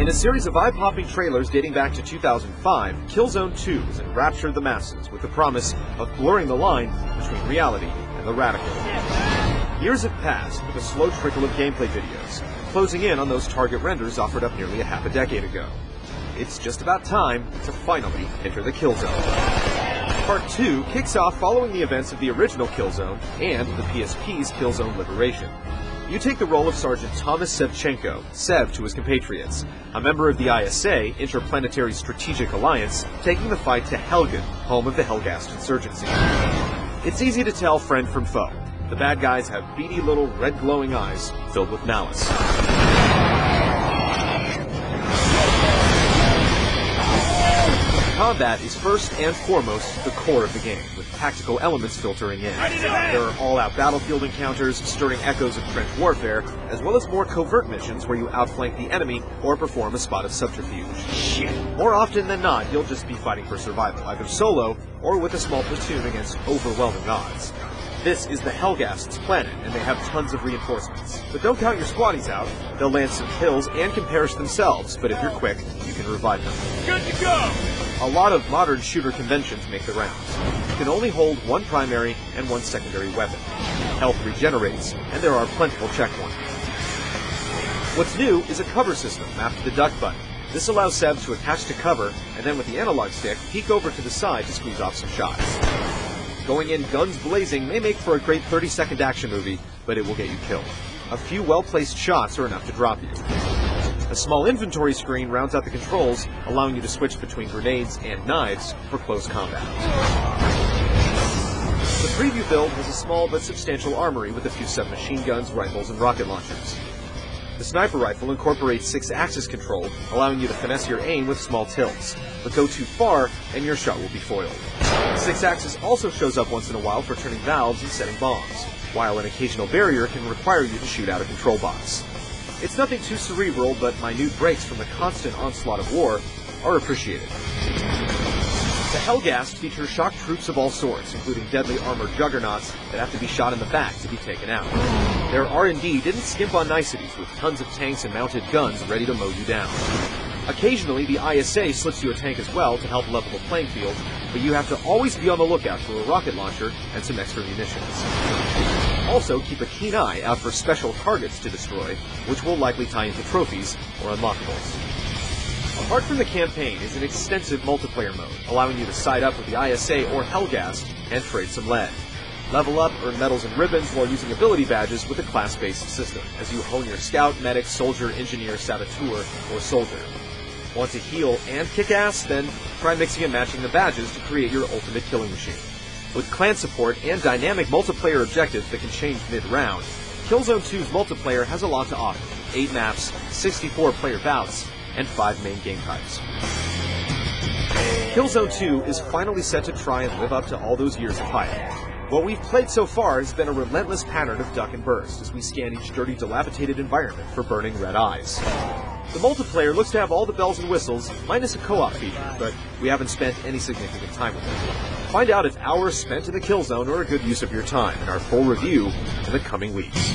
In a series of eye-popping trailers dating back to 2005, Killzone 2 has enraptured the masses with the promise of blurring the line between reality and the radical. Years have passed with a slow trickle of gameplay videos, closing in on those target renders offered up nearly a half a decade ago. It's just about time to finally enter the Killzone. Part 2 kicks off following the events of the original Killzone and the PSP's Killzone Liberation. You take the role of Sergeant Thomas Sevchenko, Sev to his compatriots, a member of the ISA, Interplanetary Strategic Alliance, taking the fight to Helgen, home of the Helghast insurgency. It's easy to tell friend from foe. The bad guys have beady little red glowing eyes filled with malice. Combat is first and foremost the core of the game, with tactical elements filtering in. There are all-out battlefield encounters, stirring echoes of trench warfare, as well as more covert missions where you outflank the enemy or perform a spot of subterfuge. More often than not, you'll just be fighting for survival, either solo or with a small platoon against overwhelming odds. This is the Helghast's planet, and they have tons of reinforcements. But don't count your squaddies out. They'll land some kills and can perish themselves, but if you're quick, you can revive them. Good to go! A lot of modern shooter conventions make the rounds. You can only hold one primary and one secondary weapon. Health regenerates, and there are plentiful checkpoints. What's new is a cover system mapped to the duck button. This allows Sev to attach to cover, and then with the analog stick, peek over to the side to squeeze off some shots. Going in guns blazing may make for a great 30-second action movie, but it will get you killed. A few well-placed shots are enough to drop you. A small inventory screen rounds out the controls, allowing you to switch between grenades and knives for close combat. The preview build has a small but substantial armory with a few submachine guns, rifles, and rocket launchers. The sniper rifle incorporates 6-axis control, allowing you to finesse your aim with small tilts, but go too far and your shot will be foiled. 6-axis also shows up once in a while for turning valves and setting bombs, while an occasional barrier can require you to shoot out a control box. It's nothing too cerebral, but minute breaks from the constant onslaught of war are appreciated. The Helghast features shock troops of all sorts, including deadly armored juggernauts that have to be shot in the back to be taken out. Their R&D didn't skimp on niceties, with tons of tanks and mounted guns ready to mow you down. Occasionally, the ISA slips you a tank as well to help level the playing field, but you have to always be on the lookout for a rocket launcher and some extra munitions. Also, keep a keen eye out for special targets to destroy, which will likely tie into trophies or unlockables. Apart from the campaign is an extensive multiplayer mode, allowing you to side up with the ISA or Helghast and trade some lead. Level up, earn medals and ribbons while using ability badges with a class-based system, as you hone your scout, medic, soldier, engineer, saboteur, or soldier. Want to heal and kick ass? Then try mixing and matching the badges to create your ultimate killing machine. With clan support and dynamic multiplayer objectives that can change mid-round, Killzone 2's multiplayer has a lot to offer. 8 maps, 64 player bouts, and 5 main game types. Killzone 2 is finally set to try and live up to all those years of hype. What we've played so far has been a relentless pattern of duck and burst as we scan each dirty, dilapidated environment for burning red eyes. The multiplayer looks to have all the bells and whistles, minus a co-op feature, but we haven't spent any significant time with it. Find out if hours spent in the Killzone are a good use of your time in our full review in the coming weeks.